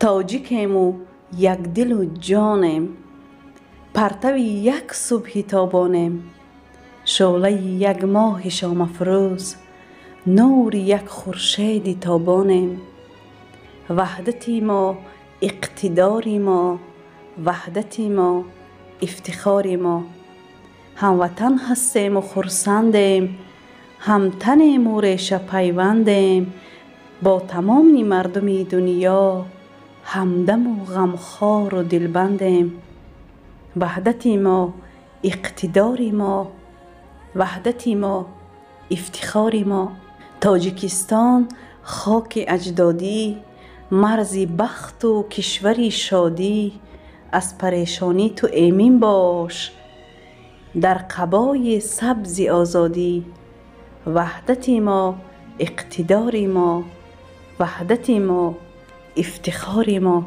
تاجیکیم و یک دل و جانیم، پرتوی یک صبح تابانیم، شعله یک ماه شام افروز، نور یک خورشید تابانیم. وحدتی ما اقتداری ما، وحدتی ما افتخاری ما. هموطن هستیم و خرسندیم، همتنیم و ریشه پیوندیم، با تمام مردم دنیا همدم و غمخوار و دلبندیم. وحدتی ما اقتداری ما، وحدتی ما افتخاری ما. تاجیکستان خاک اجدادی، مرزی بخت و کشوری شادی. از پریشانی تو ایمن باش، در قبای سبز آزادی. وحدتی ما اقتداری ما، وحدتی ما افتخاری ما.